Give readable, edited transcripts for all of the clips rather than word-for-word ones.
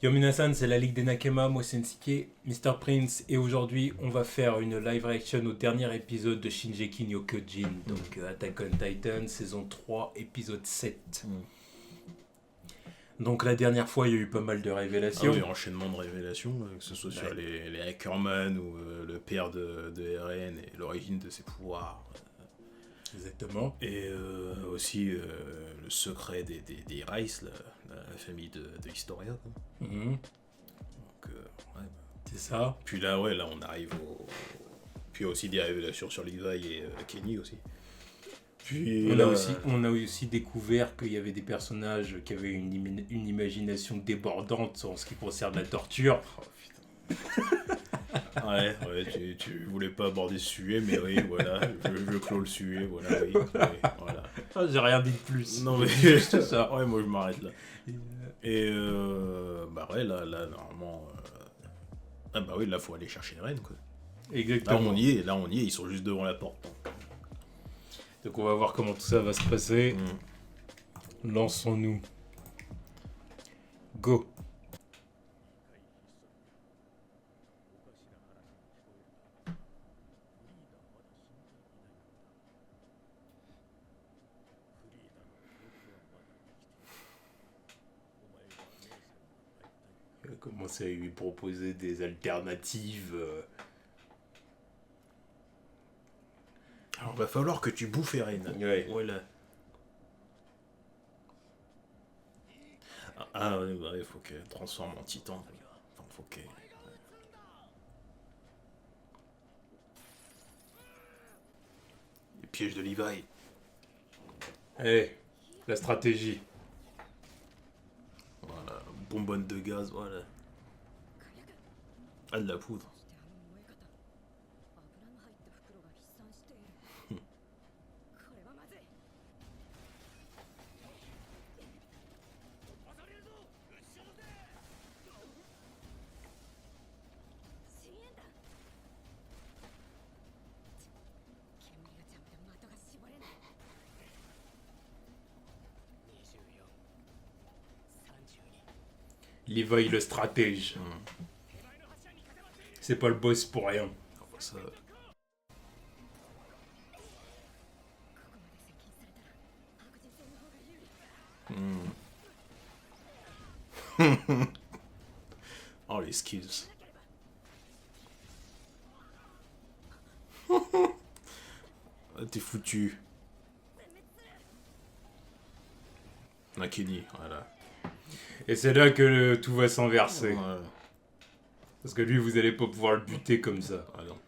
Yo Minasan, c'est la Ligue des Nakama, moi c'est Nsuke, Mr. Prince, et aujourd'hui on va faire une live reaction au dernier épisode de Shinjeki no Kyojin, donc Attack on Titan, saison 3, épisode 7. Donc la dernière fois il y a eu pas mal de Ah révélations. oui, enchaînement de révélations, que ce soit sur les Hackerman ou le père de RN et l'origine de ses pouvoirs. Exactement. Et aussi le secret des Rice, la famille de Historia. Quoi. Mhm, Donc, ouais. c'est ça. Puis là, ouais, là on arrive au. Puis il y a aussi des révélations sur Levi et Kenny aussi. Puis On a, là, aussi, on a aussi découvert qu'il y avait des personnages qui avaient une imagination débordante en ce qui concerne la torture. Oh putain. Ouais, tu voulais pas aborder ce sujet, mais oui, voilà, je clôt le sujet, voilà, oui, voilà. Ah, j'ai rien dit de plus. Non mais Juste ça. ouais, moi je m'arrête là. Et bah ouais, là normalement, ah bah oui, là faut aller chercher les reines quoi. Exactement. Là on y est, ils sont juste devant la porte. Donc on va voir comment tout ça va se passer. Mm. Lançons-nous. Go. Il va commencer à lui proposer des alternatives. Alors va falloir que tu bouffes Eren. Ouais. Voilà. Ah ouais, bah, il faut qu'elle transforme en titan. Enfin, faut qu'elle. Les pièges de Levi. Eh, la stratégie. Voilà, bonbonne de gaz, voilà. Ah, de la poudre. Levi le stratège. C'est pas le boss pour rien. Enfin, ça. Oh, les skills. Ah, t'es foutu. Kenny, voilà. Et c'est là que tout va s'inverser. Ouais. Parce que lui, vous allez pas pouvoir le buter comme ça. Ah non.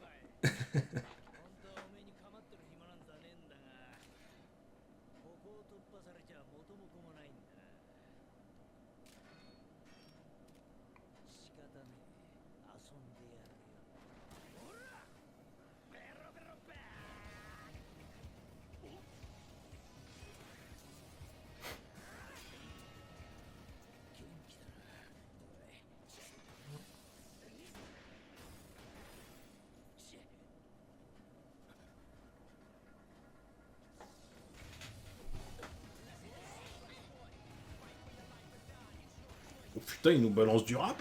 Oh putain, il nous balance du rap.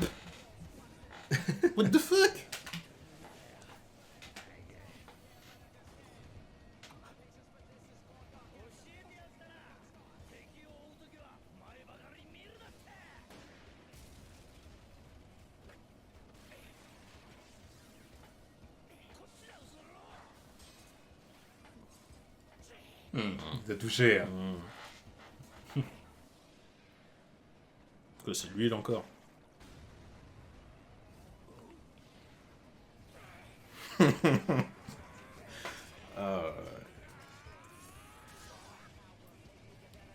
What the fuck? T'as touché. Hein. Quoi, c'est de l'huile encore. Ah.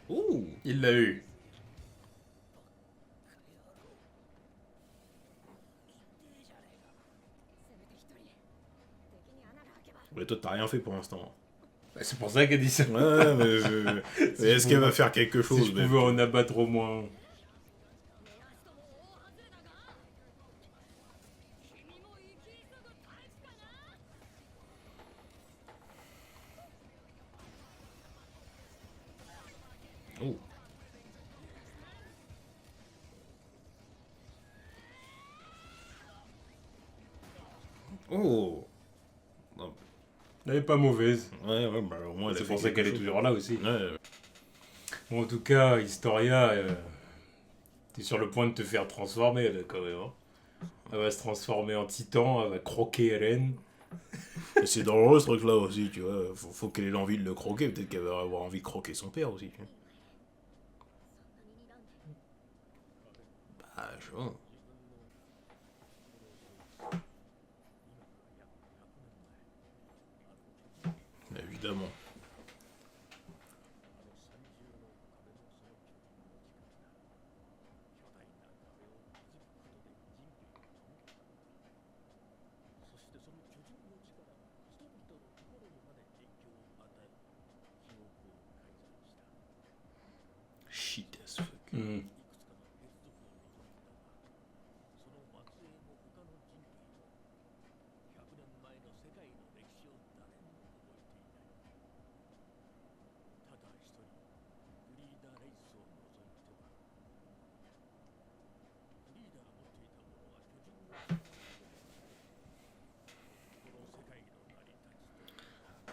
Ouh. Il l'a eu. Mais toi, t'as rien fait pour l'instant. Bah, c'est pour ça qu'elle dit ça. Ouais, mais, mais est-ce qu'elle va faire quelque chose? Si je pouvais en abattre au moins. Oh. Oh. Non. Elle est pas mauvaise. Ouais, bah au moins elle a C'est fait pour ça quelque qu'elle est chose. toujours là aussi. Ouais. Bon, en tout cas, Historia, t'es sur le point de te faire transformer, là, quand même. Hein. Elle va se transformer en titan, elle va croquer Eren. Et c'est dangereux ce truc là aussi, tu vois. Faut qu'elle ait l'envie de le croquer, peut-être qu'elle va avoir envie de croquer son père aussi, tu vois. Bah, je vois. Évidemment. Shit as fuck. Hmm.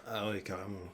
Ah ouais, carrément.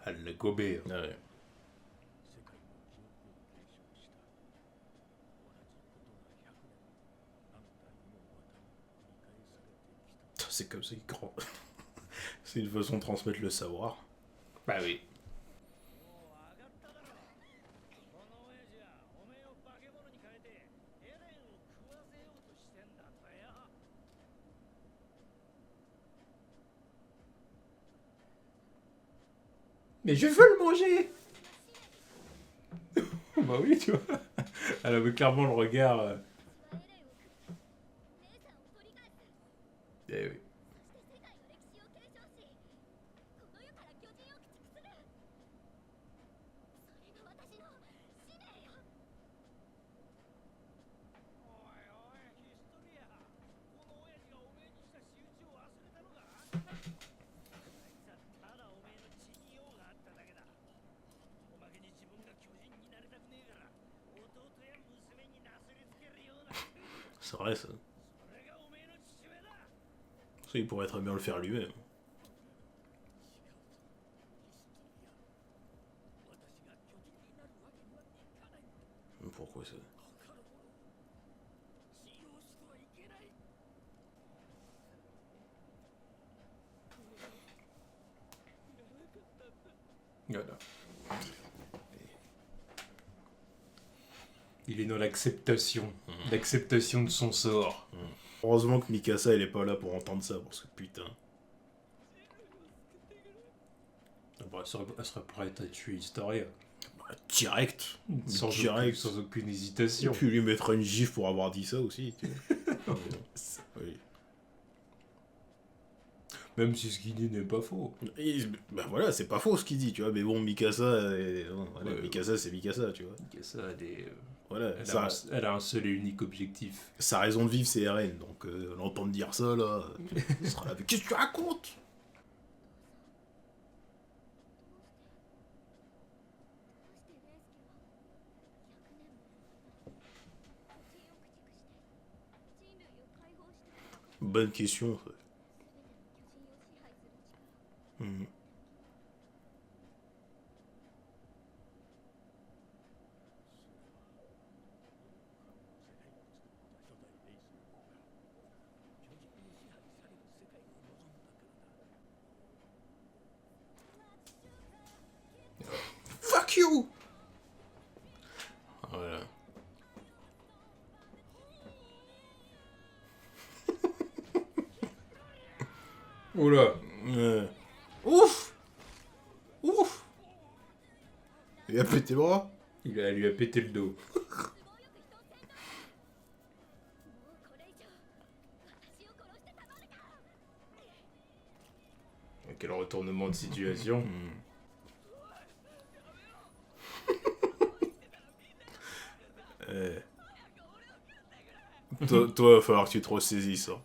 Elle l'a gobé. Hein. Ah ouais. C'est comme ça qu'il croit. C'est une façon de transmettre le savoir. Bah oui. Mais je veux le manger. Bah oui, tu vois. Elle avait clairement le regard. Eh oui. C'est vrai ça. Ça, il pourrait très bien le faire lui-même. Pourquoi ça? Voilà. Il est dans l'acceptation. L'acceptation de son sort. Heureusement que Mikasa elle est pas là pour entendre ça, parce que putain. Bah, elle serait prête à tuer Historia. Bah, direct. Sans, Direct. sans aucune Et hésitation. puis lui mettre une gifle pour avoir dit ça aussi. Tu vois. Oui. Même si ce qu'il dit n'est pas faux. Et, bah voilà, c'est pas faux ce qu'il dit, tu vois, mais bon, Mikasa, voilà, Ouais. Mikasa c'est Mikasa, tu vois. Ça, Voilà, elle a un seul et unique objectif. sa raison de vivre c'est RN, donc l'entendre dire ça là, ce sera là, mais qu'est-ce que tu racontes? Bonne question. Ça. Mhm. Fuck you! Voilà. Oula. Ouf! Ouf! Il a pété le bras? Elle lui a pété le dos. quel retournement de situation. Toi, il va falloir que tu te ressaisisses. Hein.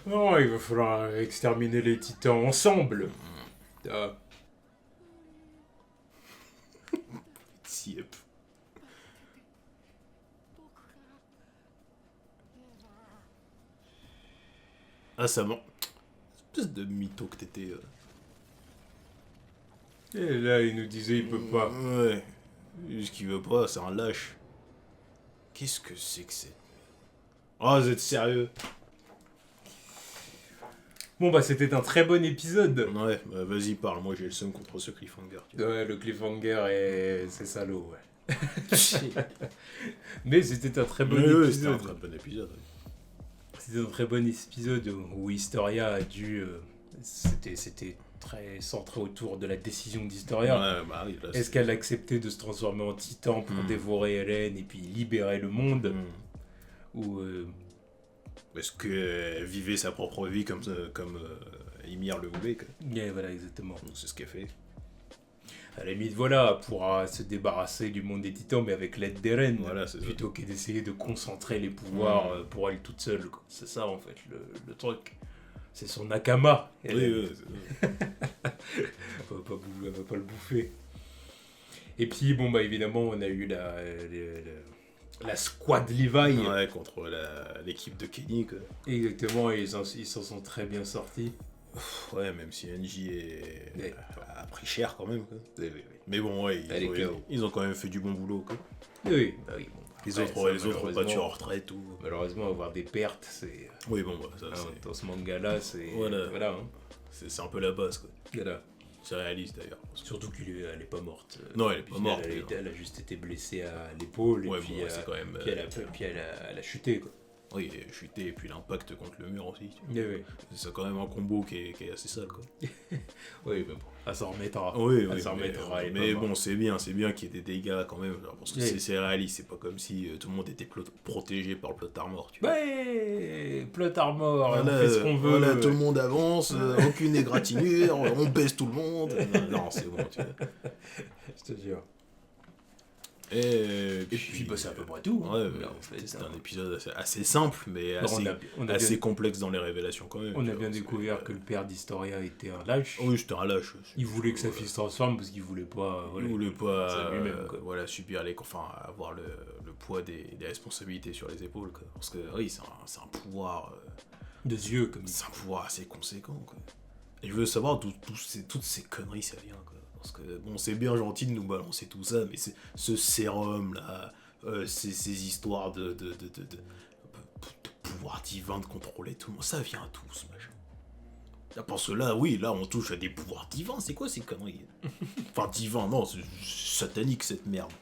Non, il va falloir exterminer les titans ensemble. Ah. Yep. Ah, ça ment. Espèce de mytho que t'étais. Et là, il nous disait il peut pas. Ouais. Ce qu'il veut pas, c'est un lâche. Qu'est-ce que c'est que c'est? Oh, vous êtes sérieux? Bon, bah, c'était un très bon épisode. Ouais, bah, vas-y, parle. Moi, j'ai le seum contre ce cliffhanger. Ouais, le cliffhanger, c'est salaud, ouais. Mais c'était un très bon épisode. C'était un très bon épisode. Ouais. C'était un très bon épisode où Historia a dû... C'était très centré autour de la décision d'Historia. Ouais, bah oui, là, Est-ce qu'elle acceptait de se transformer en titan pour dévorer Hélène et puis libérer le monde Ou... Est-ce qu'elle vivait sa propre vie comme Ymir le voulait quoi. Yeah, voilà, exactement. Donc c'est ce qu'elle fait. À la limite, voilà, elle pourra se débarrasser du monde des titans, mais avec l'aide d'Hélène, Voilà, c'est plutôt que d'essayer de concentrer les pouvoirs pour elle toute seule. Quoi. C'est ça, en fait, le truc. C'est son nakama. Oui, Elle va pas le bouffer. Et puis, bon, bah, évidemment, on a eu la squad Levi. Ouais, contre l'équipe de Kenny, quoi. Exactement, et ils s'en sont très bien sortis. Ouais, même si NJ a pris cher quand même, quoi. Oui. Mais bon, ouais, ils ont quand même fait du bon boulot, quoi. Oui, bah oui. Bon, Les autres ont battu en retraite ou... Malheureusement, avoir des pertes, c'est... Oui, bon, bah, ça, c'est... Dans ce manga-là, c'est... Voilà. Hein. C'est un peu la base, quoi. Voilà. C'est réaliste, d'ailleurs. Surtout qu'elle est pas morte. Non, elle est pas morte. Elle a juste été blessée à l'épaule, Ouais, et puis, bon, c'est quand même... puis elle a chuté, quoi. Oui, elle a chuté, et puis l'impact contre le mur aussi. Oui. C'est quand même un combo qui est assez sale, quoi. Oui, mais bon, elle s'en remettra. Oui, elle s'en remettra. Mais bon, c'est bien qu'il y ait des dégâts quand même, parce que c'est réaliste, c'est pas comme si tout le monde était protégé par le plot armor, tu vois. Ouais, plot armor, voilà, on fait ce qu'on veut. Voilà, tout le monde avance, aucune égratignure, on baisse tout le monde. Non, c'est bon, tu vois. Je te jure. Et puis bah, c'est à peu près tout. Ouais, là, en fait, c'est un épisode assez simple, mais assez complexe dans les révélations quand même. On a bien découvert que le père d'Historia était un lâche. Oui, c'était un lâche. Il voulait que sa fille se transforme parce qu'il voulait pas... il voulait pas lui-même, subir avoir le poids des responsabilités sur les épaules. Quoi. Parce que oui, c'est un pouvoir... de yeux, comme c'est un pouvoir assez conséquent. Quoi. Et je veux savoir d'où toutes ces conneries ça vient. Quoi. Parce que bon, c'est bien gentil de nous balancer tout ça, mais ce sérum là, ces histoires de pouvoir divin de contrôler tout le monde, ça vient tout ce machin. Parce que là, on touche à des pouvoirs divins, c'est quoi ces conneries? Enfin, divin, non, c'est satanique cette merde.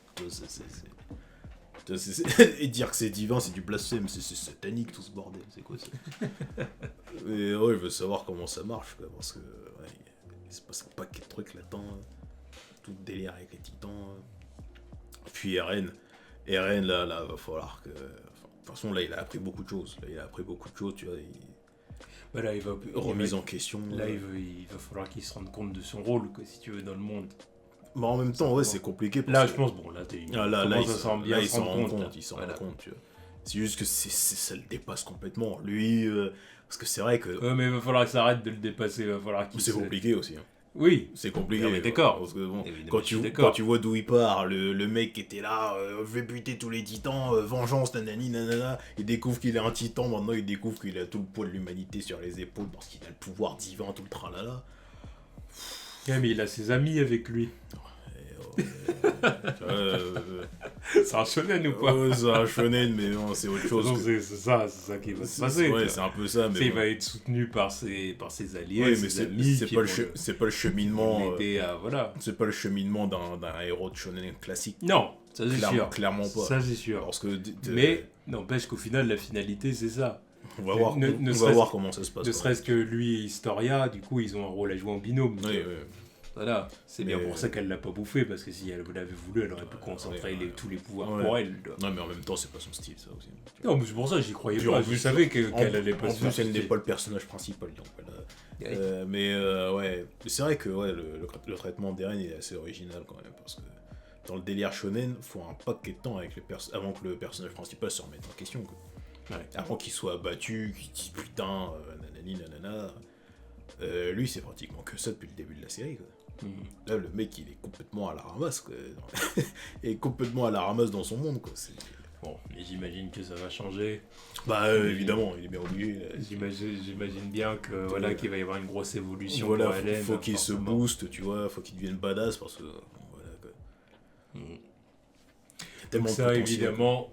Et dire que c'est divin, c'est du blasphème, c'est satanique tout ce bordel, c'est quoi ça? Et ouais, je veux savoir comment ça marche, quoi, parce que il se passe un paquet de trucs là-dedans, tout le délire avec les titans. Puis Eren, là, va falloir que... de toute façon, là, il a appris beaucoup de choses, tu vois, il va... remise en question. Là, il va falloir qu'il se rende compte de son rôle, quoi, si tu veux, dans le monde. Mais en même temps, c'est compliqué. Là, je pense, là, il s'en rend compte, tu vois. C'est juste que ça le dépasse complètement. Lui, parce que c'est vrai que... Ouais, mais il va falloir que ça arrête de le dépasser, il va falloir qu'il C'est compliqué aussi. Hein. Oui. C'est compliqué. Mais d'accord. Parce que bon, quand tu vois d'où il part, le mec qui était là, je vais buter tous les titans, vengeance, nanani, nanana, il découvre qu'il est un titan, maintenant il découvre qu'il a tout le poids de l'humanité sur les épaules parce qu'il a le pouvoir divin, tout le tralala. Ouais, mais il a ses amis avec lui. C'est un shonen ou pas? C'est un shonen, mais non, c'est autre chose. C'est ça qui va se passer. Ouais, c'est un peu ça. Mais il va être soutenu par ses alliés, oui, ses mais amis. C'est pas le cheminement. Voilà. C'est pas le cheminement d'un héros de shonen classique. Non, ça c'est sûr. Clairement pas. Ça c'est sûr. Parce que mais n'empêche qu'au final, la finalité c'est ça. On va voir, Ne- on ne va serait-ce- voir comment ça se passe. Ne quoi. serait-ce que lui et Historia, du coup, ils ont un rôle à jouer en binôme. Oui, oui. Voilà, c'est bien Mais- pour ça qu'elle l'a pas bouffé, parce que si elle l'avait voulu, elle aurait pu concentrer ouais. tous les pouvoirs Ouais. pour elle. Non, mais en même temps, c'est pas son style, ça aussi. Non, mais c'est pour ça que j'y croyais Puis pas. en Je plus, savais En, qu'elle allait pas en se faire plus, elle n'est sucer. pas le personnage principal, donc voilà. Ouais. Mais ouais, c'est vrai que ouais, le traitement d'Eren est assez original quand même, parce que dans le délire shonen, faut un paquet de temps avec avant que le personnage principal se remette en question. Quoi. Ouais. Avant qu'il soit abattu, qu'il dise putain, nanani, nanana. Lui, c'est pratiquement que ça depuis le début de la série. Quoi. Mhm. Là, le mec, il est complètement à la ramasse. Quoi. Il est complètement à la ramasse dans son monde. Quoi. Bon, mais j'imagine que ça va changer. Bah, évidemment, il est bien obligé. Là. J'imagine bien que voilà qu'il va y avoir une grosse évolution Voilà, pour Hélène. faut qu'il se forcément. booste, tu vois, faut qu'il devienne badass parce que. Voilà, quoi. Mhm. Il y a Donc tellement de ça, potentiel, évidemment,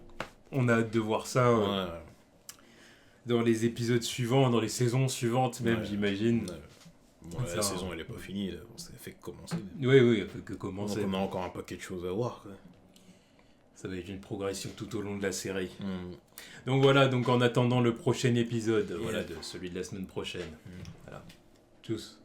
on a hâte de voir ça quoi. Ouais. dans les épisodes suivants, dans les saisons suivantes même, Ouais. j'imagine. Ouais. Bon, Ça, la saison, elle est pas finie, là. Ça fait que commencer. Oui, elle fait que Donc, commencer. on a encore un paquet de choses à voir, quoi. Ça va être une progression tout au long de la série. Mm. Donc voilà, donc en attendant le prochain épisode, Yeah. voilà, de celui de la semaine prochaine. Mm. Voilà. Tchuss.